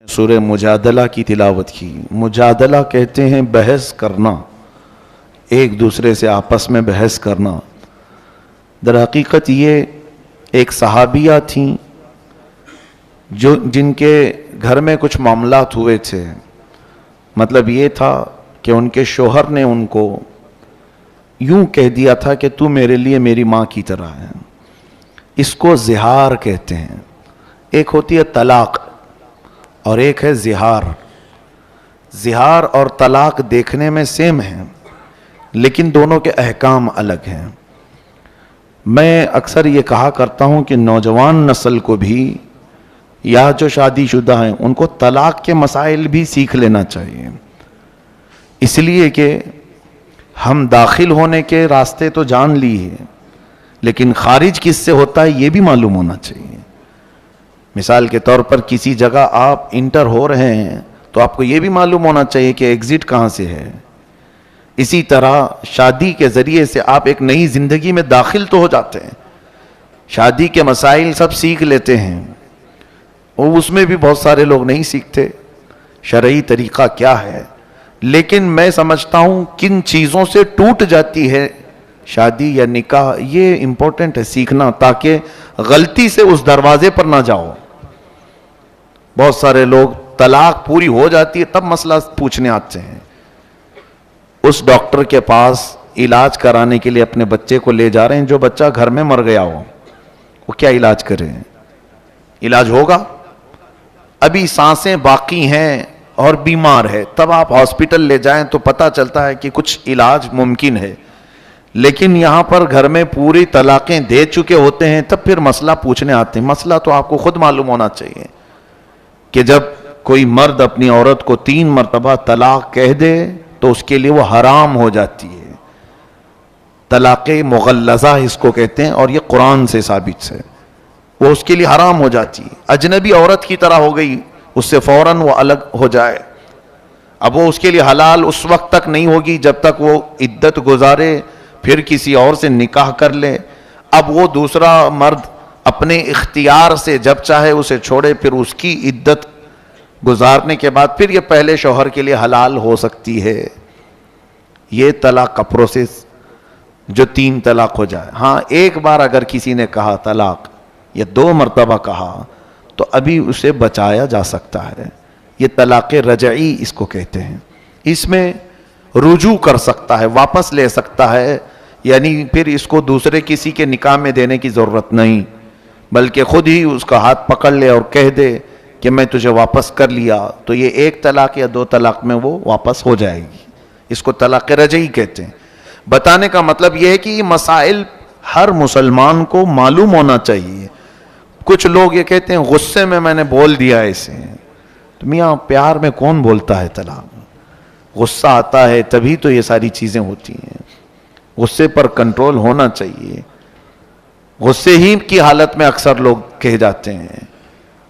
سورہ مجادلہ کی تلاوت کی۔ مجادلہ کہتے ہیں بحث کرنا، ایک دوسرے سے آپس میں بحث کرنا۔ در حقیقت یہ ایک صحابیہ تھیں جن کے گھر میں کچھ معاملات ہوئے تھے۔ مطلب یہ تھا کہ ان کے شوہر نے ان کو یوں کہہ دیا تھا کہ تو میرے لیے میری ماں کی طرح ہے۔ اس کو زہار کہتے ہیں۔ ایک ہوتی ہے طلاق اور ایک ہے زہار۔ زہار اور طلاق دیکھنے میں سیم ہیں لیکن دونوں کے احکام الگ ہیں۔ میں اکثر یہ کہا کرتا ہوں کہ نوجوان نسل کو بھی یا جو شادی شدہ ہیں ان کو طلاق کے مسائل بھی سیکھ لینا چاہیے، اس لیے کہ ہم داخل ہونے کے راستے تو جان لیے لیکن خارج کس سے ہوتا ہے یہ بھی معلوم ہونا چاہیے۔ مثال کے طور پر کسی جگہ آپ انٹر ہو رہے ہیں تو آپ کو یہ بھی معلوم ہونا چاہیے کہ ایگزٹ کہاں سے ہے۔ اسی طرح شادی کے ذریعے سے آپ ایک نئی زندگی میں داخل تو ہو جاتے ہیں، شادی کے مسائل سب سیکھ لیتے ہیں، اور اس میں بھی بہت سارے لوگ نہیں سیکھتے شرعی طریقہ کیا ہے۔ لیکن میں سمجھتا ہوں کن چیزوں سے ٹوٹ جاتی ہے شادی یا نکاح، یہ امپورٹنٹ ہے سیکھنا، تاکہ غلطی سے اس دروازے پر نہ جاؤ۔ بہت سارے لوگ طلاق پوری ہو جاتی ہے تب مسئلہ پوچھنے آتے ہیں۔ اس ڈاکٹر کے پاس علاج کرانے کے لیے اپنے بچے کو لے جا رہے ہیں جو بچہ گھر میں مر گیا ہو، وہ کیا علاج کرے؟ علاج ہوگا؟ ابھی سانسیں باقی ہیں اور بیمار ہے، تب آپ ہاسپٹل لے جائیں تو پتہ چلتا ہے کہ کچھ علاج ممکن ہے۔ لیکن یہاں پر گھر میں پوری طلاقیں دے چکے ہوتے ہیں تب پھر مسئلہ پوچھنے آتے ہیں۔ مسئلہ تو آپ کو خود معلوم ہونا چاہیے کہ جب کوئی مرد اپنی عورت کو 3 مرتبہ طلاق کہہ دے تو اس کے لیے وہ حرام ہو جاتی ہے۔ طلاق مغلظہ اس کو کہتے ہیں اور یہ قرآن سے ثابت ہے، وہ اس کے لیے حرام ہو جاتی ہے۔ اجنبی عورت کی طرح ہو گئی، اس سے فوراً وہ الگ ہو جائے۔ اب وہ اس کے لیے حلال اس وقت تک نہیں ہوگی جب تک وہ عدت گزارے، پھر کسی اور سے نکاح کر لے۔ اب وہ دوسرا مرد اپنے اختیار سے جب چاہے اسے چھوڑے، پھر اس کی عدت گزارنے کے بعد پھر یہ پہلے شوہر کے لیے حلال ہو سکتی ہے۔ یہ طلاق کا پروسیس جو 3 طلاق ہو جائے۔ ہاں ایک بار اگر کسی نے کہا طلاق یا 2 مرتبہ کہا تو ابھی اسے بچایا جا سکتا ہے۔ یہ طلاق رجعی اس کو کہتے ہیں۔ اس میں رجوع کر سکتا ہے، واپس لے سکتا ہے، یعنی پھر اس کو دوسرے کسی کے نکاح میں دینے کی ضرورت نہیں، بلکہ خود ہی اس کا ہاتھ پکڑ لے اور کہہ دے کہ میں تجھے واپس کر لیا، تو یہ 1 طلاق یا 2 طلاق میں وہ واپس ہو جائے گی۔ اس کو طلاق رجعی کہتے ہیں۔ بتانے کا مطلب یہ ہے کہ یہ مسائل ہر مسلمان کو معلوم ہونا چاہیے۔ کچھ لوگ یہ کہتے ہیں غصے میں نے بول دیا اسے، تو میاں پیار میں کون بولتا ہے طلاق؟ غصہ آتا ہے تبھی تو یہ ساری چیزیں ہوتی ہیں۔ غصے پر کنٹرول ہونا چاہیے۔ غصے ہی کی حالت میں اکثر لوگ کہہ جاتے ہیں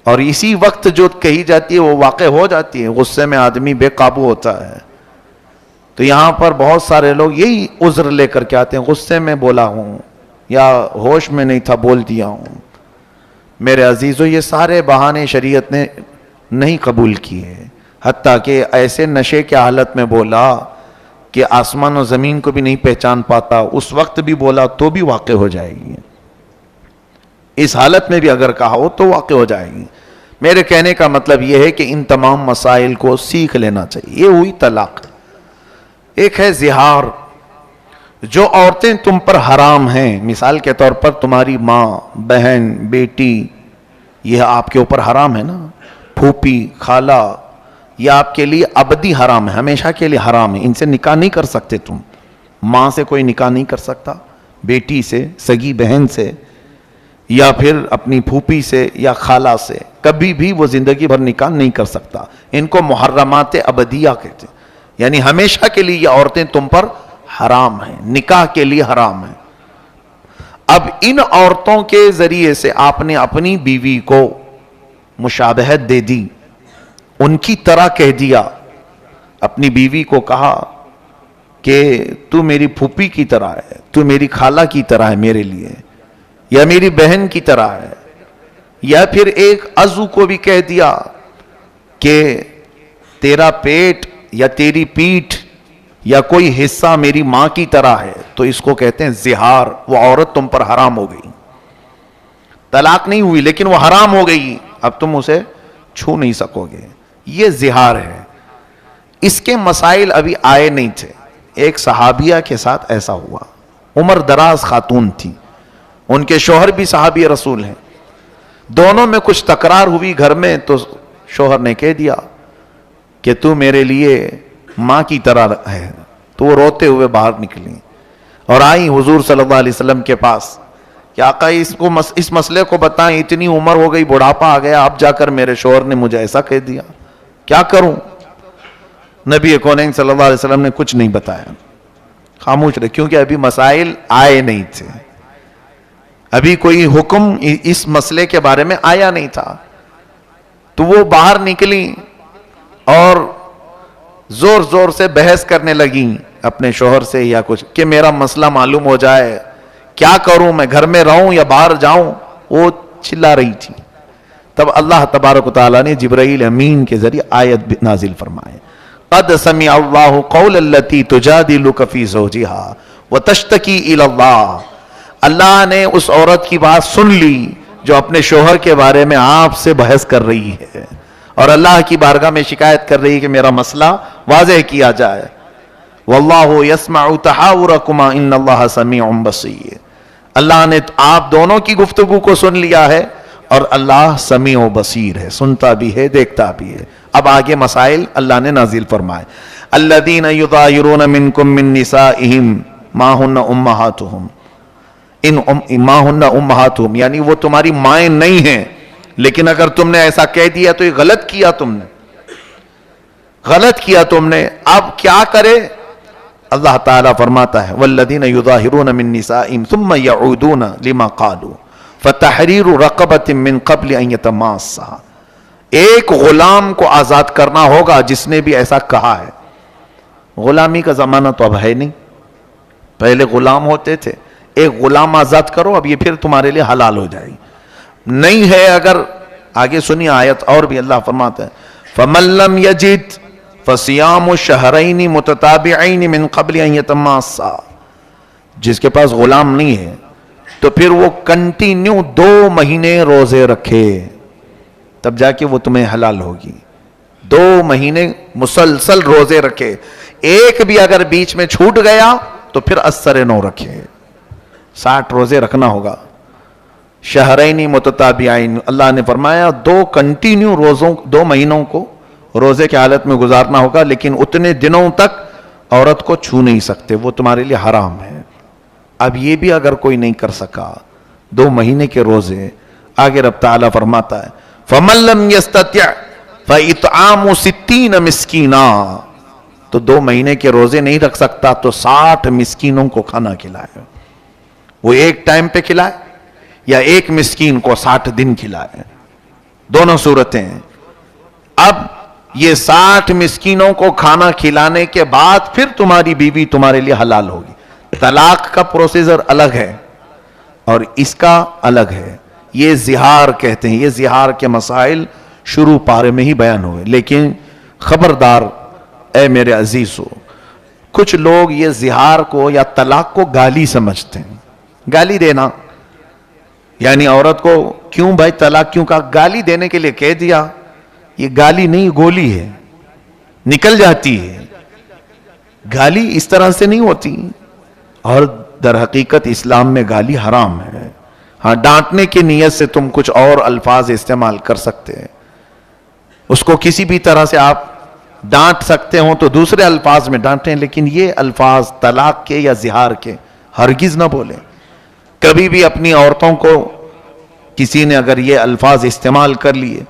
اور اسی وقت جو کہی جاتی ہے وہ واقع ہو جاتی ہے۔ غصے میں آدمی بے قابو ہوتا ہے۔ تو یہاں پر بہت سارے لوگ یہی عذر لے کر کے آتے ہیں، غصے میں بولا ہوں یا ہوش میں نہیں تھا بول دیا ہوں۔ میرے عزیزو، یہ سارے بہانے شریعت نے نہیں قبول کیے، حتیٰ کہ ایسے نشے کی حالت میں بولا کہ آسمان و زمین کو بھی نہیں پہچان پاتا، اس وقت بھی بولا تو بھی واقع ہو جائے گی۔ اس حالت میں بھی اگر کہا ہو تو واقع ہو جائے گی۔ میرے کہنے کا مطلب یہ ہے کہ ان تمام مسائل کو سیکھ لینا چاہیے۔ یہ ہوئی طلاق۔ ایک ہے زہار۔ جو عورتیں تم پر حرام ہیں، مثال کے طور پر تمہاری ماں، بہن، بیٹی، یہ آپ کے اوپر حرام ہے نا، پھوپھی، خالہ، یہ آپ کے لیے ابدی حرام ہے، ہمیشہ کے لیے حرام ہے۔ ان سے نکاح نہیں کر سکتے تم۔ ماں سے کوئی نکاح نہیں کر سکتا، بیٹی سے، سگی بہن سے، یا پھر اپنی پھوپھی سے یا خالہ سے، کبھی بھی وہ زندگی بھر نکاح نہیں کر سکتا۔ ان کو محرمات ابدیہ کہتے ہیں، یعنی ہمیشہ کے لیے یہ عورتیں تم پر حرام ہیں، نکاح کے لیے حرام ہیں۔ اب ان عورتوں کے ذریعے سے آپ نے اپنی بیوی کو مشابہت دے دی، ان کی طرح کہہ دیا۔ اپنی بیوی کو کہا کہ تو میری پھوپھی کی طرح ہے، تو میری خالہ کی طرح ہے میرے لیے، یا میری بہن کی طرح ہے، یا پھر ایک عضو کو بھی کہہ دیا کہ تیرا پیٹ یا تیری پیٹھ یا کوئی حصہ میری ماں کی طرح ہے تو اس کو کہتے ہیں زہار. وہ عورت تم پر حرام ہو گئی, طلاق نہیں ہوئی لیکن وہ حرام ہو گئی, اب تم اسے چھو نہیں سکو گے. یہ زہار ہے. اس کے مسائل ابھی آئے نہیں تھے. ایک صحابیہ کے ساتھ ایسا ہوا, عمر دراز خاتون تھی, ان کے شوہر بھی صحابی رسول ہیں, دونوں میں کچھ تکرار ہوئی گھر میں, تو شوہر نے کہہ دیا کہ تو میرے لیے ماں کی طرح ہے. تو وہ روتے ہوئے باہر نکلی اور آئی حضور صلی اللہ علیہ وسلم کے پاس کہ آقا اس مسئلے کو بتائیں, اتنی عمر ہو گئی, بڑھاپا آ گیا, اب جا کر میرے شوہر نے مجھے ایسا کہہ دیا, کیا کروں؟ نبی کونین صلی اللہ علیہ وسلم نے کچھ نہیں بتایا, خاموش رہے, کیونکہ ابھی مسائل آئے نہیں تھے, ابھی کوئی حکم اس مسئلے کے بارے میں آیا نہیں تھا. تو وہ باہر نکلی اور زور زور سے بحث کرنے لگیں اپنے شوہر سے یا کچھ, کہ میرا مسئلہ معلوم ہو جائے, کیا کروں, میں گھر میں رہوں یا باہر جاؤں. وہ چلا رہی تھی. تب اللہ تبارک و تعالیٰ نے جبرائیل امین کے ذریعے آیت نازل فرمائے, قد سمع اللہ قول التی تجادلک فی زوجہا وتشتکی الی اللہ. اللہ نے اس عورت کی بات سن لی جو اپنے شوہر کے بارے میں آپ سے بحث کر رہی ہے اور اللہ کی بارگاہ میں شکایت کر رہی ہے کہ میرا مسئلہ واضح کیا جائے. واللہ یسمع تحاورکما ان اللہ سمیع بصیر. اللہ نے آپ دونوں کی گفتگو کو سن لیا ہے اور اللہ سمیع و بصیر ہے, سنتا بھی ہے, دیکھتا بھی ہے. اب آگے مسائل اللہ نے نازل فرمائے. الذین یظاہرون منکم من نسائہم ما ہن امہاتہم, ما ہن امہاتہم یعنی وہ تمہاری مائیں نہیں ہیں, لیکن اگر تم نے ایسا کہہ دیا تو یہ غلط کیا تم نے. اب کیا کرے؟ اللہ تعالیٰ فرماتا ہے والذین یظاہرون من نسائہم ثم یعودون لما قالوا فتحریر رقبۃ من قبل ان یتماسا. ایک غلام کو آزاد کرنا ہوگا جس نے بھی ایسا کہا ہے. غلامی کا زمانہ تو اب ہے نہیں, پہلے غلام ہوتے تھے, ایک غلام آزاد کرو, اب یہ پھر تمہارے لیے حلال ہو جائے گی. نہیں ہے اگر, آگے سنیے آیت اور بھی اللہ فرماتا ہے فَمَن لَّمْ يَجِدْ فَصِيَامُ شَهْرَيْنِ مُتَتَابِعَيْنِ مِن قَبْلِ أَن يَتَمَاسَّا. جس کے پاس غلام نہیں ہے تو پھر وہ کنٹینیو 2 مہینے روزے رکھے, تب جا کے وہ تمہیں حلال ہوگی. 2 مہینے مسلسل روزے رکھے, ایک بھی اگر بیچ میں چھوٹ گیا تو پھر اثر 9 رکھے. 60 روزے رکھنا ہوگا. شہرین متتابعین, اللہ نے فرمایا 2 کنٹینیو روزوں, 2 مہینوں کو روزے کی حالت میں گزارنا ہوگا, لیکن اتنے دنوں تک عورت کو چھو نہیں سکتے, وہ تمہارے لیے حرام ہے. اب یہ بھی اگر کوئی نہیں کر سکا 2 مہینے کے روزے, آگے رب تعالیٰ فرماتا ہے فَمَن لَّمْ يَسْتَطِعْ فَإِطْعَامُ 60 مسکینا. تو 2 مہینے کے روزے نہیں رکھ سکتا تو 60 مسکینوں کو کھانا کھلائے. وہ ایک ٹائم پہ کھلائے یا ایک مسکین کو 60 دن کھلائے, دونوں صورتیں ہیں. اب یہ 60 مسکینوں کو کھانا کھلانے کے بعد پھر تمہاری بیوی تمہارے لیے حلال ہوگی. طلاق کا پروسیجر الگ ہے اور اس کا الگ ہے. یہ زہار کہتے ہیں. یہ زہار کے مسائل شروع پارے میں ہی بیان ہوئے, لیکن خبردار اے میرے عزیزو, کچھ لوگ یہ زہار کو یا طلاق کو گالی سمجھتے ہیں. گالی دینا یعنی عورت کو کیوں بھائی طلاق کیوں کہا, گالی دینے کے لیے کہہ دیا. یہ گالی نہیں, گولی ہے, نکل جاتی ہے. گالی اس طرح سے نہیں ہوتی, اور در حقیقت اسلام میں گالی حرام ہے. ہاں, ڈانٹنے کی نیت سے تم کچھ اور الفاظ استعمال کر سکتے ہیں, اس کو کسی بھی طرح سے آپ ڈانٹ سکتے ہو تو دوسرے الفاظ میں ڈانٹیں, لیکن یہ الفاظ طلاق کے یا زہار کے ہرگز نہ بولیں. کبھی بھی اپنی عورتوں کو کسی نے اگر یہ الفاظ استعمال کر لیے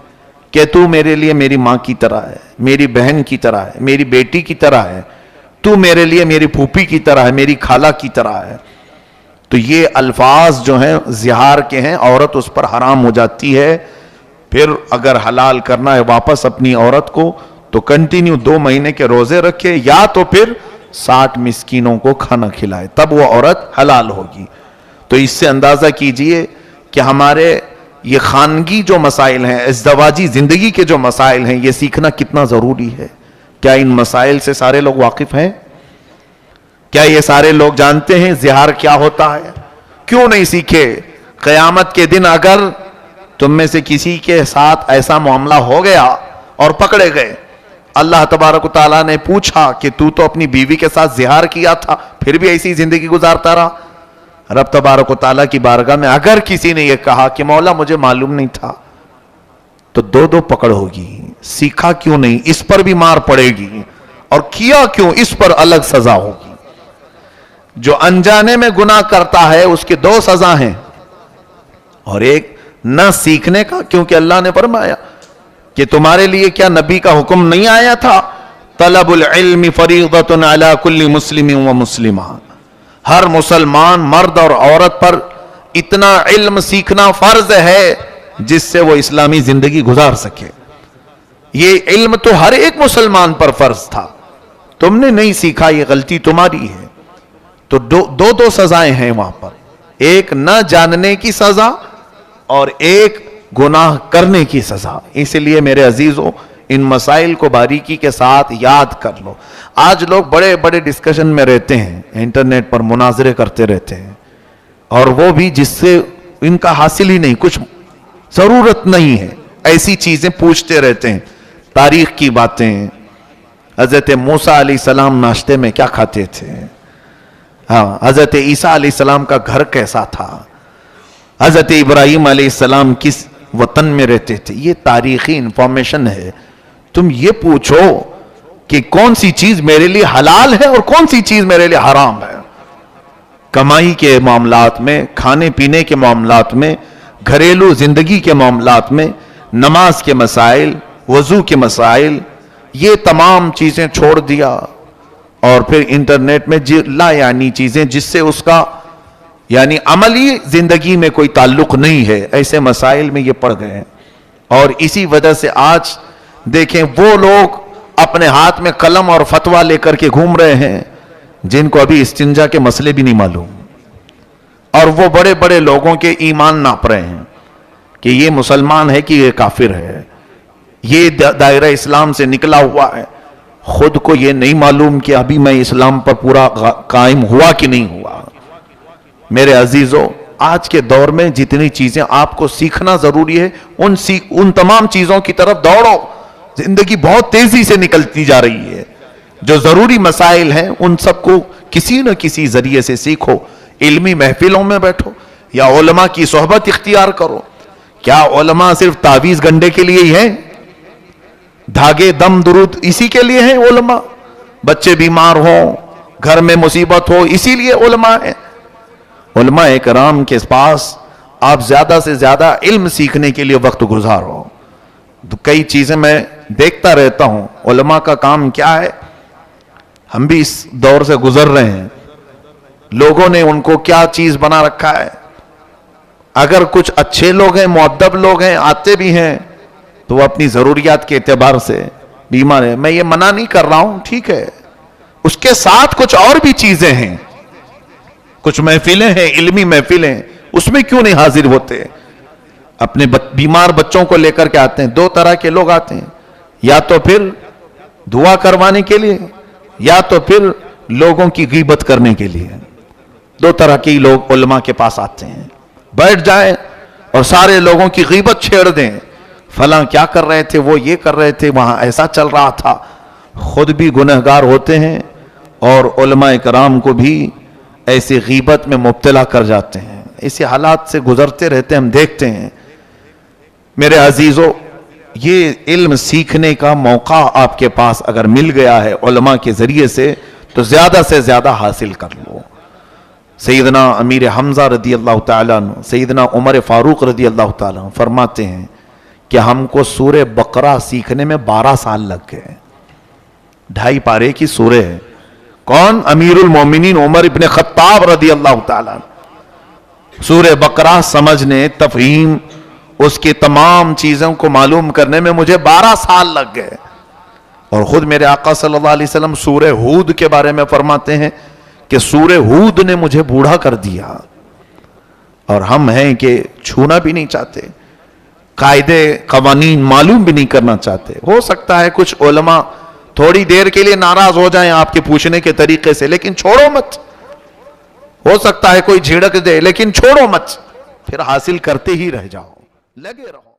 کہ تو میرے لیے میری ماں کی طرح ہے, میری بہن کی طرح ہے, میری بیٹی کی طرح ہے, تو میرے لیے میری پھوپھی کی طرح ہے, میری خالہ کی طرح ہے, تو یہ الفاظ جو ہیں زہار کے ہیں, عورت اس پر حرام ہو جاتی ہے. پھر اگر حلال کرنا ہے واپس اپنی عورت کو تو کنٹینیو 2 مہینے کے روزے رکھے, یا تو پھر 60 مسکینوں کو کھانا کھلائے, تب وہ عورت حلال ہوگی. تو اس سے اندازہ کیجئے کہ ہمارے یہ خانگی جو مسائل ہیں، ازدواجی زندگی کے جو مسائل ہیں، یہ سیکھنا کتنا ضروری ہے؟ کیا ان مسائل سے سارے لوگ واقف ہیں؟ کیا یہ سارے لوگ جانتے ہیں زہار کیا ہوتا ہے؟ کیوں نہیں سیکھے؟ قیامت کے دن اگر تم میں سے کسی کے ساتھ ایسا معاملہ ہو گیا اور پکڑے گئے، اللہ تبارک و تعالیٰ نے پوچھا کہ تو اپنی بیوی کے ساتھ زہار کیا تھا پھر بھی ایسی زندگی گزارتا رہا، رب تبارک و تعالیٰ کی بارگاہ میں اگر کسی نے یہ کہا کہ مولا مجھے معلوم نہیں تھا، تو دو پکڑ ہوگی۔ سیکھا کیوں نہیں، اس پر بھی مار پڑے گی، اور کیا کیوں، اس پر الگ سزا ہوگی۔ جو انجانے میں گناہ کرتا ہے اس کی 2 سزا ہیں، اور ایک نہ سیکھنے کا، کیونکہ اللہ نے فرمایا کہ تمہارے لیے کیا نبی کا حکم نہیں آیا تھا؟ طلب العلم فریضۃ علی کل مسلم و مسلمہ، ہر مسلمان مرد اور عورت پر اتنا علم سیکھنا فرض ہے جس سے وہ اسلامی زندگی گزار سکے۔ یہ علم تو ہر ایک مسلمان پر فرض تھا، تم نے نہیں سیکھا، یہ غلطی تمہاری ہے۔ تو دو سزائیں ہیں وہاں پر، ایک نہ جاننے کی سزا اور ایک گناہ کرنے کی سزا۔ اس لیے میرے عزیزوں ان مسائل کو باریکی کے ساتھ یاد کر لو۔ آج لوگ بڑے بڑے ڈسکشن میں رہتے ہیں، انٹرنیٹ پر مناظرے کرتے رہتے ہیں، اور وہ بھی جس سے ان کا حاصل ہی نہیں، کچھ ضرورت نہیں ہے، ایسی چیزیں پوچھتے رہتے ہیں، تاریخ کی باتیں۔ حضرت موسیٰ علیہ السلام ناشتے میں کیا کھاتے تھے؟ حضرت عیسیٰ علیہ السلام کا گھر کیسا تھا؟ حضرت ابراہیم علیہ السلام کس وطن میں رہتے تھے؟ یہ تاریخی انفارمیشن ہے۔ تم یہ پوچھو کہ کون سی چیز میرے لیے حلال ہے اور کون سی چیز میرے لیے حرام ہے۔ کمائی کے معاملات میں، کھانے پینے کے معاملات میں، گھریلو زندگی کے معاملات میں، نماز کے مسائل، وضو کے مسائل، یہ تمام چیزیں چھوڑ دیا، اور پھر انٹرنیٹ میں لا یعنی چیزیں جس سے اس کا یعنی عملی زندگی میں کوئی تعلق نہیں ہے، ایسے مسائل میں یہ پڑ گئے ہیں۔ اور اسی وجہ سے آج دیکھیں وہ لوگ اپنے ہاتھ میں قلم اور فتویٰ لے کر کے گھوم رہے ہیں جن کو ابھی استنجا کے مسئلے بھی نہیں معلوم، اور وہ بڑے بڑے لوگوں کے ایمان ناپ رہے ہیں کہ یہ مسلمان ہے کہ یہ کافر ہے، یہ دائرہ اسلام سے نکلا ہوا ہے، خود کو یہ نہیں معلوم کہ ابھی میں اسلام پر پورا قائم ہوا کہ نہیں ہوا۔ میرے عزیزوں، آج کے دور میں جتنی چیزیں آپ کو سیکھنا ضروری ہے ان تمام چیزوں کی طرف دوڑو۔ زندگی بہت تیزی سے نکلتی جا رہی ہے، جو ضروری مسائل ہیں ان سب کو کسی نہ کسی ذریعے سے سیکھو، علمی محفلوں میں بیٹھو یا علماء کی صحبت اختیار کرو۔ کیا علماء صرف تعویذ گنڈے کے لیے ہی ہیں؟ دھاگے دم درود اسی کے لیے ہیں علماء؟ بچے بیمار ہوں، گھر میں مصیبت ہو، اسی لیے علماء ہیں؟ علماء کرام کے پاس آپ زیادہ سے زیادہ علم سیکھنے کے لیے وقت گزارو۔ تو کئی چیزیں میں دیکھتا رہتا ہوں، علماء کا کام کیا ہے، ہم بھی اس دور سے گزر رہے ہیں، لوگوں نے ان کو کیا چیز بنا رکھا ہے۔ اگر کچھ اچھے لوگ ہیں، مؤدب لوگ ہیں، آتے بھی ہیں، تو وہ اپنی ضروریات کے اعتبار سے بیمار ہے۔ میں یہ منع نہیں کر رہا ہوں، ٹھیک ہے، اس کے ساتھ کچھ اور بھی چیزیں ہیں، کچھ محفلیں ہیں، علمی محفلیں، اس میں کیوں نہیں حاضر ہوتے؟ اپنے بیمار بچوں کو لے کر کے آتے ہیں۔ 2 طرح کے لوگ آتے ہیں، یا تو پھر دعا کروانے کے لیے، یا تو پھر لوگوں کی غیبت کرنے کے لیے۔ 2 طرح کے لوگ علماء کے پاس آتے ہیں، بیٹھ جائیں اور سارے لوگوں کی غیبت چھیڑ دیں، فلاں کیا کر رہے تھے، وہ یہ کر رہے تھے، وہاں ایسا چل رہا تھا۔ خود بھی گنہگار ہوتے ہیں اور علماء کرام کو بھی ایسی غیبت میں مبتلا کر جاتے ہیں۔ ایسے حالات سے گزرتے رہتے ہیں، ہم دیکھتے ہیں۔ میرے عزیزوں، یہ علم سیکھنے کا موقع آپ کے پاس اگر مل گیا ہے علماء کے ذریعے سے تو زیادہ سے زیادہ حاصل کر لو۔ سیدنا امیر حمزہ رضی اللہ تعالیٰ عنہ، سیدنا عمر فاروق رضی اللہ تعالیٰ عنہ فرماتے ہیں کہ ہم کو سورہ بقرہ سیکھنے میں 12 سال لگ گئے۔ 2.5 پارے کی سورہ ہے۔ کون؟ امیر المومنین عمر ابن خطاب رضی اللہ تعالیٰ عنہ۔ سورہ بقرہ سمجھنے، تفہیم، اس کی تمام چیزوں کو معلوم کرنے میں مجھے 12 سال لگ گئے۔ اور خود میرے آقا صلی اللہ علیہ وسلم سورہ ہود کے بارے میں فرماتے ہیں کہ سورہ ہود نے مجھے بوڑھا کر دیا، اور ہم ہیں کہ چھونا بھی نہیں چاہتے۔ قاعدے قوانین معلوم بھی نہیں کرنا چاہتے. ہو سکتا ہے کچھ علماء تھوڑی دیر کے لیے ناراض ہو جائیں آپ کے پوچھنے کے طریقے سے, لیکن چھوڑو مت. ہو سکتا ہے کوئی جھڑک دے لیکن چھوڑو مت, پھر حاصل کرتے ہی رہ جاؤ, لگے رہو.